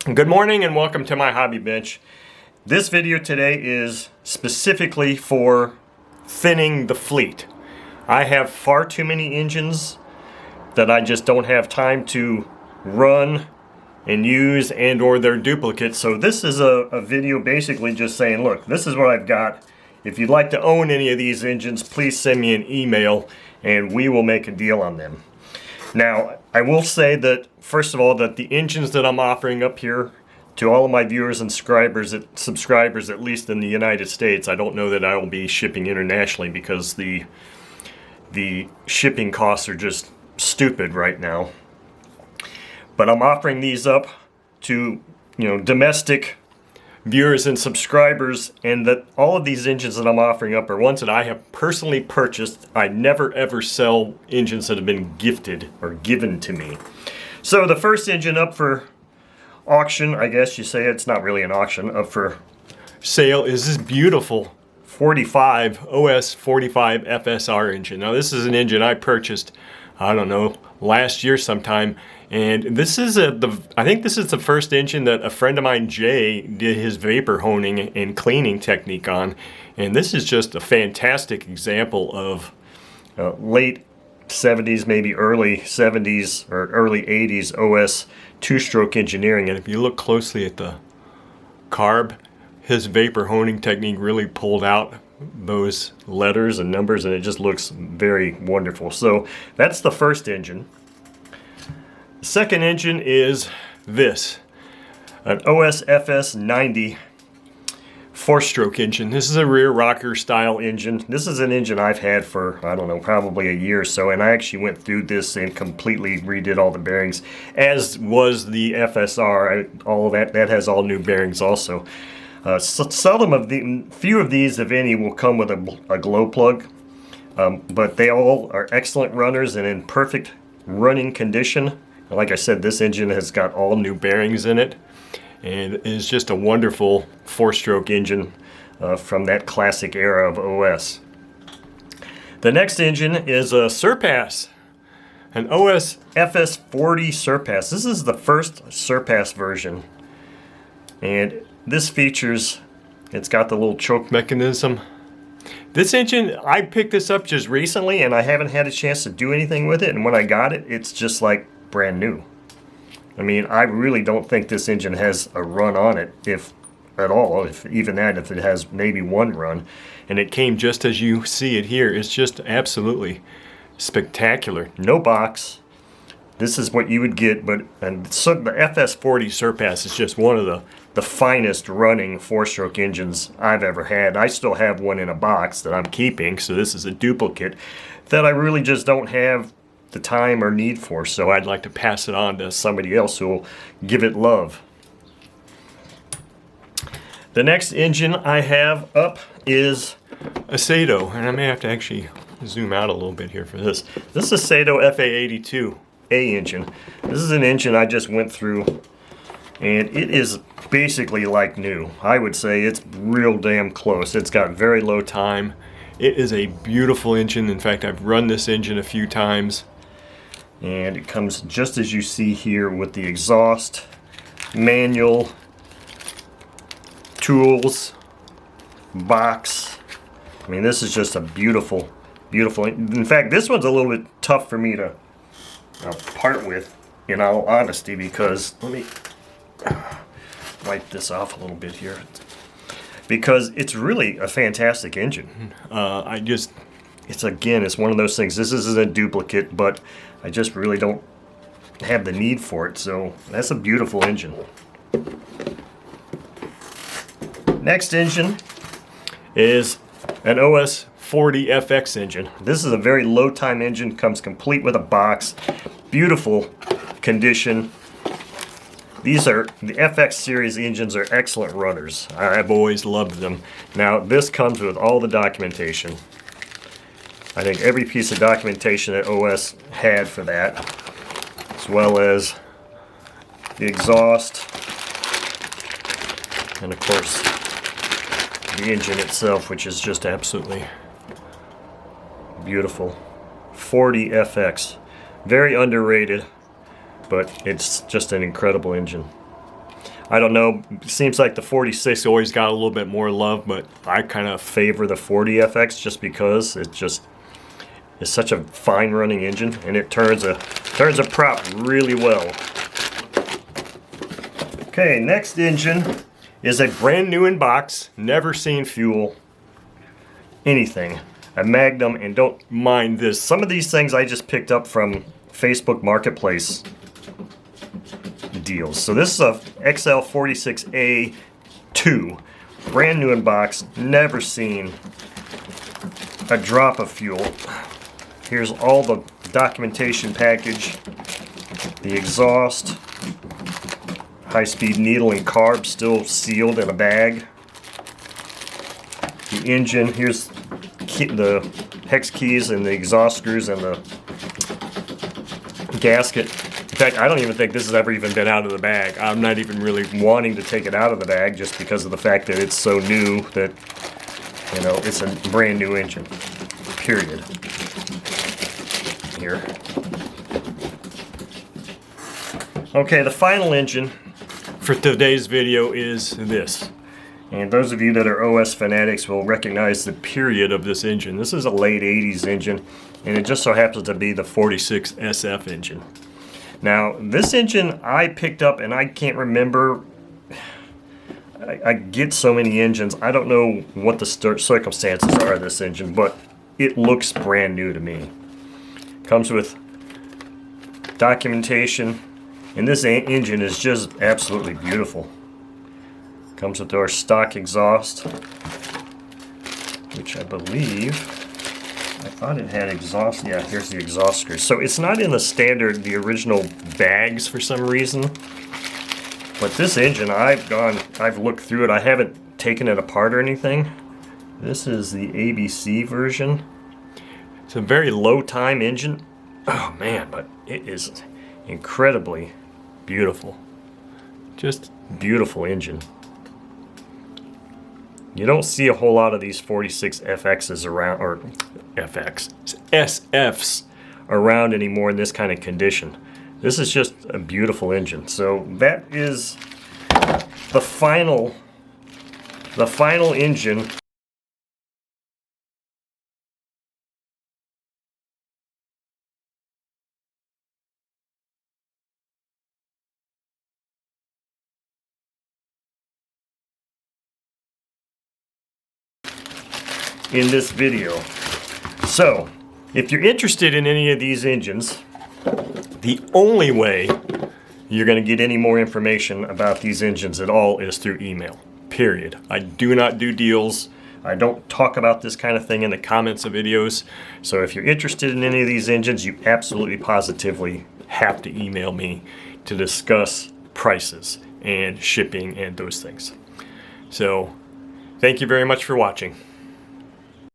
Good morning and welcome to my hobby bench. This video today is specifically for thinning the fleet. I have far too many engines that I just don't have time to run and use and or their duplicates. So this is a video basically just saying, look, this is what I've got. If you'd like to own any of these engines, please send me an email and we will make a deal on them. Now, I will say that, first of all, that the engines that I'm offering up here to all of my viewers and subscribers, at least in the United States, I don't know that I will be shipping internationally because the shipping costs are just stupid right now. But I'm offering these up to, domestic viewers and subscribers, and that all of these engines that I'm offering up are ones that I have personally purchased. I never ever sell engines that have been gifted or given to me. So the first engine up for auction, I guess you say, it's not really an auction, up for sale, is this beautiful 45 OS 45 FSR engine. Now this is an engine I purchased, I don't know, last year sometime, and this is I think this is the first engine that a friend of mine, Jay, did his vapor honing and cleaning technique on, and this is just a fantastic example of late 70s, maybe early 70s or early 80s OS two-stroke engineering. And if you look closely at the carb, his vapor honing technique really pulled out those letters and numbers, and it just looks very wonderful. So that's the first engine. The second engine is this, an OS FS90 four-stroke engine. This is a rear rocker style engine. This is an engine I've had for, I don't know, probably a year or so, and I actually went through this and completely redid all the bearings, as was the FSR. All of that has all new bearings also. Few of these, if any, will come with a glow plug, but they all are excellent runners and in perfect running condition. Like I said, this engine has got all new bearings in it and is just a wonderful four-stroke engine from that classic era of OS. The next engine is a Surpass, an OS FS40 Surpass. This is the first Surpass version, and this features, it's got the little choke mechanism. This engine, I picked this up just recently and I haven't had a chance to do anything with it, and when I got it, it's just like brand new. I mean, I really don't think this engine has a run on it, if at all, if even that, if it has maybe one run. And it came just as you see it here. It's just absolutely spectacular. No box. This is what you would get, and so the FS40 Surpass is just one of the finest running four-stroke engines I've ever had. I still have one in a box that I'm keeping, so this is a duplicate that I really just don't have the time or need for, so I'd like to pass it on to somebody else who will give it love. The next engine I have up is a Saito, and I may have to actually zoom out a little bit here for this. This is a Saito FA82A engine. This is an engine I just went through, and it is basically like new. I would say it's real damn close. It's got very low time. It is a beautiful engine. In fact, I've run this engine a few times. And it comes just as you see here with the exhaust, manual, tools, box. I mean, this is just a beautiful, beautiful. In fact, this one's a little bit tough for me to part with, in all honesty, because let me wipe this off a little bit here. Because it's really a fantastic engine. It's one of those things. This isn't a duplicate, but I just really don't have the need for it. So that's a beautiful engine. Next engine is an OS 40 FX engine. This is a very low time engine, comes complete with a box, beautiful condition. These are, the FX series engines are excellent runners. I've always loved them. Now this comes with all the documentation. I think every piece of documentation that OS had for that, as well as the exhaust, and of course the engine itself, which is just absolutely beautiful. 40 FX, very underrated, but it's just an incredible engine. I don't know, it seems like the 46 always got a little bit more love, but I kind of favor the 40 FX just because it's such a fine running engine, and it turns a prop really well. Okay, next engine is a brand new in box, never seen fuel, anything. A Magnum, and don't mind this. Some of these things I just picked up from Facebook Marketplace deals. So this is a FS40 A2, brand new in box, never seen a drop of fuel. Here's all the documentation package, the exhaust, high-speed needle and carb still sealed in a bag. The engine, here's the hex keys and the exhaust screws and the gasket. In fact, I don't even think this has ever even been out of the bag. I'm not even really wanting to take it out of the bag just because of the fact that it's so new that, you know, it's a brand new engine, period. Here. Okay, the final engine for today's video is this. And those of you that are OS fanatics will recognize the period of this engine. This is a late 80s engine, and it just so happens to be the 46 SF engine. Now, this engine I picked up, and I can't remember. I get so many engines. I don't know what the circumstances are of this engine, but it looks brand new to me. Comes with documentation, and this engine is just absolutely beautiful. Comes with our stock exhaust, which I believe, I thought it had exhaust. Yeah, here's the exhaust screw. So it's not in the original bags for some reason. But this engine, I've looked through it. I haven't taken it apart or anything. This is the ABC version. It's a very low time engine. Oh man, but it is incredibly beautiful. Just beautiful engine. You don't see a whole lot of these 46 FXs around, or SFs around anymore in this kind of condition. This is just a beautiful engine. So that is the final engine. In this video. So, if you're interested in any of these engines, the only way you're going to get any more information about these engines at all is through email. Period. I do not do deals. I don't talk about this kind of thing in the comments of videos. So if you're interested in any of these engines, you absolutely positively have to email me to discuss prices and shipping and those things. So, thank you very much for watching.